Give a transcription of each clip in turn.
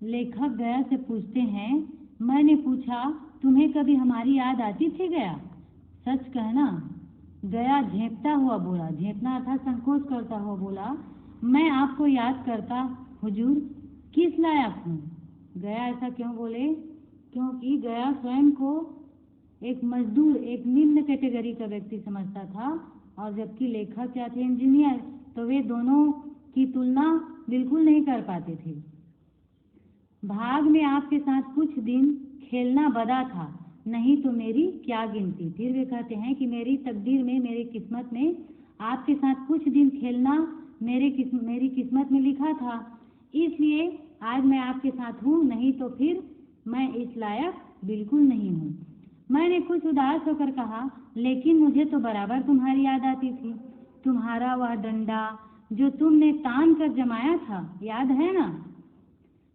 लेखक गया से पूछते हैं, मैंने पूछा तुम्हें कभी हमारी याद आती थी गया? सच कहना। गया झेंपता हुआ बोला, झेंपना अर्थात संकोच करता हुआ बोला, मैं आपको याद करता हुजूर, किस लायक हूँ? गया ऐसा क्यों बोले? क्योंकि गया स्वयं को एक मजदूर, एक निम्न कैटेगरी का व्यक्ति समझता था, और जबकि लेखक क्या थे, इंजीनियर, तो वे दोनों की तुलना बिल्कुल नहीं कर पाते थे। भाग में आपके साथ कुछ दिन खेलना बदा था, नहीं तो मेरी क्या गिनती। फिर वे कहते हैं कि मेरी तकदीर में, मेरी किस्मत में आपके साथ कुछ दिन खेलना मेरी किस्मत में लिखा था, इसलिए आज मैं आपके साथ हूँ, नहीं तो फिर मैं इस लायक बिल्कुल नहीं हूँ। मैंने कुछ उदास होकर कहा, लेकिन मुझे तो बराबर तुम्हारी याद आती थी। तुम्हारा वह डंडा जो तुमने तान कर जमाया था, याद है ना?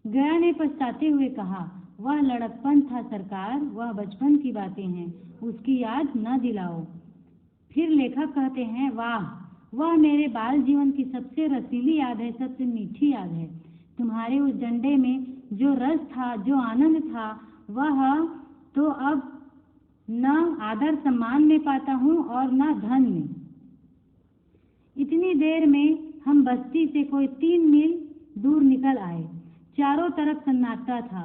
गया ने पछताते हुए कहा, वह लड़कपन था सरकार, वह बचपन की बातें हैं, उसकी याद न दिलाओ। फिर लेखक कहते हैं, वाह, वह मेरे बाल जीवन की सबसे रसीली याद है, सबसे मीठी याद है। तुम्हारे उस डंडे में जो रस था, जो आनंद था, वह तो अब न आदर सम्मान में पाता हूँ और न धन में। इतनी देर में हम बस्ती से कोई 3 मील दूर निकल आए। चारों तरफ सन्नाटा था।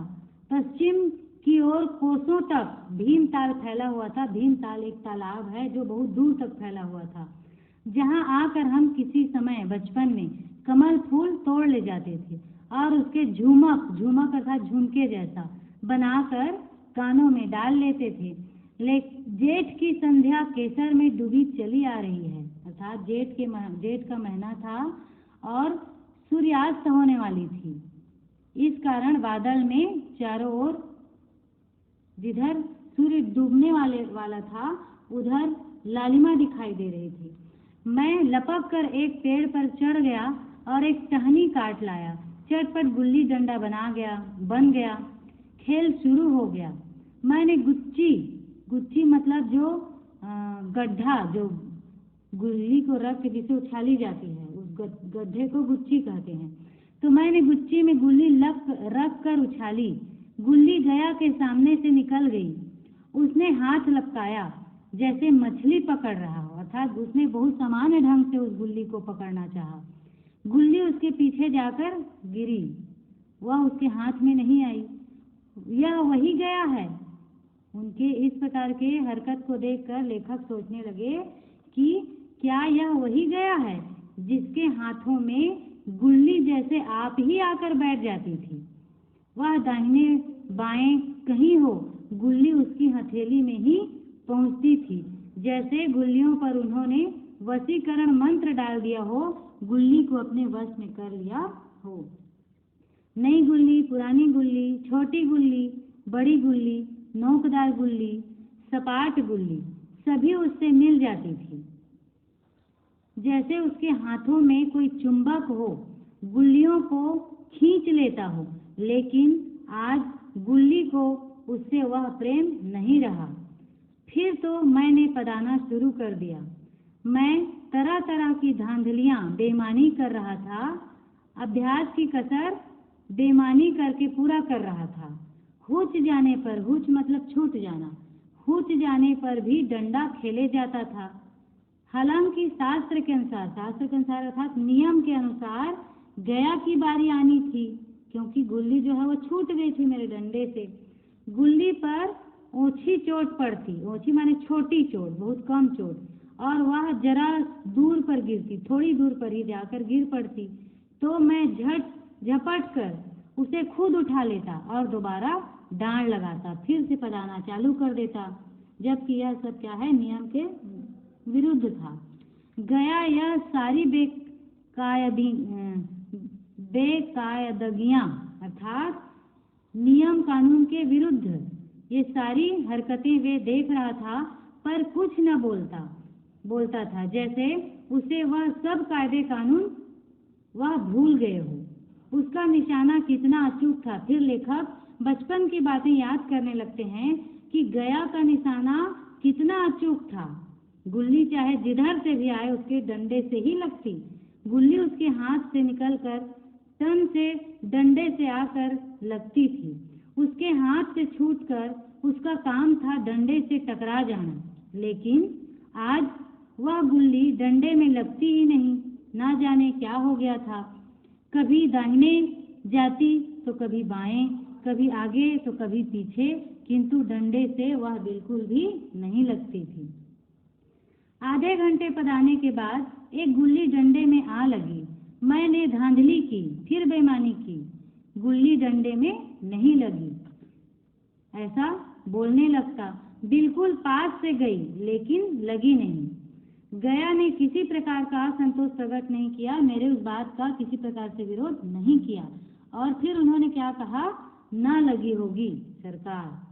पश्चिम की ओर कोसों तक भीमताल फैला हुआ था। भीमताल एक तालाब है जो बहुत दूर तक फैला हुआ था, जहाँ आकर हम किसी समय बचपन में कमल फूल तोड़ ले जाते थे और उसके झुमक अर्थात झुमके जैसा बनाकर कानों में डाल लेते थे। जेठ की संध्या केसर में डूबी चली आ रही है, अर्थात जेठ का महीना था और सूर्यास्त होने वाली थी। इस कारण बादल में चारों ओर, जिधर सूर्य डूबने वाला था, उधर लालिमा दिखाई दे रही थी। मैं लपक कर एक पेड़ पर चढ़ गया और एक टहनी काट लाया। चटपट गुल्ली डंडा बन गया। खेल शुरू हो गया। मैंने गुच्ची मतलब जो गड्ढा, जो गुल्ली को रख के जिसे उछाली जाती है, उस गड्ढे को गुच्ची कहते हैं। तो मैंने गुच्ची में गुल्ली रख कर उछाली। गुल्ली गया के सामने से निकल गई। उसने हाथ लपकाया जैसे मछली पकड़ रहा हो, अर्थात उसने बहुत सामान्य ढंग से उस गुल्ली को पकड़ना चाहा। गुल्ली उसके पीछे जाकर गिरी, वह उसके हाथ में नहीं आई। यह वही गया है। उनके इस प्रकार के हरकत को देखकर लेखक सोचने लगे कि क्या यह वही गया है जिसके हाथों में गुल्ली जैसे आप ही आकर बैठ जाती थी। वह दाहिने बाएं कहीं हो, गुल्ली उसकी हथेली में ही पहुंचती थी, जैसे गुल्लियों पर उन्होंने वशीकरण मंत्र डाल दिया हो, गुल्ली को अपने वश में कर लिया हो। नई गुल्ली, पुरानी गुल्ली, छोटी गुल्ली, बड़ी गुल्ली, नोकदार गुल्ली, सपाट गुल्ली, सभी उससे मिल जाती थी, जैसे उसके हाथों में कोई चुंबक हो, गुल्लियों को खींच लेता हो। लेकिन आज गुल्ली को उससे वह प्रेम नहीं रहा। फिर तो मैंने पदाना शुरू कर दिया। मैं तरह तरह की धांधलियां बेईमानी कर रहा था, अभ्यास की कसर बेईमानी करके पूरा कर रहा था। हुच जाने पर, हुच मतलब छूट जाना, हुच जाने पर भी डंडा खेले जाता था। हालांकि शास्त्र के अनुसार अर्थात नियम के अनुसार गया की बारी आनी थी, क्योंकि गुल्ली जो है वो छूट गई थी मेरे डंडे से। गुल्ली पर ओछी चोट पड़ती, ओछी माने छोटी चोट, बहुत कम चोट, और वह जरा दूर पर गिरती, थोड़ी दूर पर ही जाकर गिर पड़ती, तो मैं झपट कर उसे खुद उठा लेता और दोबारा डांड लगाता, फिर से पदाना चालू कर देता, जबकि यह सब क्या है, नियम के विरुद्ध था। गया यह सारी बेकायदगियां अर्थात नियम कानून के विरुद्ध ये सारी हरकतें वे देख रहा था, पर कुछ न बोलता था, जैसे उसे वह सब कायदे कानून वह भूल गए हो। उसका निशाना कितना अचूक था। फिर लेखक बचपन की बातें याद करने लगते हैं कि गया का निशाना कितना अचूक था। गुल्ली चाहे जिधर से भी आए उसके डंडे से ही लगती। गुल्ली उसके हाथ से निकलकर तन से डंडे से आकर लगती थी। उसके हाथ से छूटकर उसका काम था डंडे से टकरा जाना, लेकिन आज वह गुल्ली डंडे में लगती ही नहीं। ना जाने क्या हो गया था, कभी दाहिने जाती तो कभी बाएं, कभी आगे तो कभी पीछे, किंतु डंडे से वह बिल्कुल भी नहीं लगती थी। आधे घंटे पदाने के बाद एक गुल्ली डंडे में आ लगी। मैंने धांधली की, फिर बेईमानी की, गुल्ली डंडे में नहीं लगी। ऐसा बोलने लगता, बिल्कुल पास से गई लेकिन लगी नहीं। गया ने किसी प्रकार का असंतोष प्रकट नहीं किया, मेरे उस बात का किसी प्रकार से विरोध नहीं किया। और फिर उन्होंने क्या कहा, ना लगी होगी सरकार।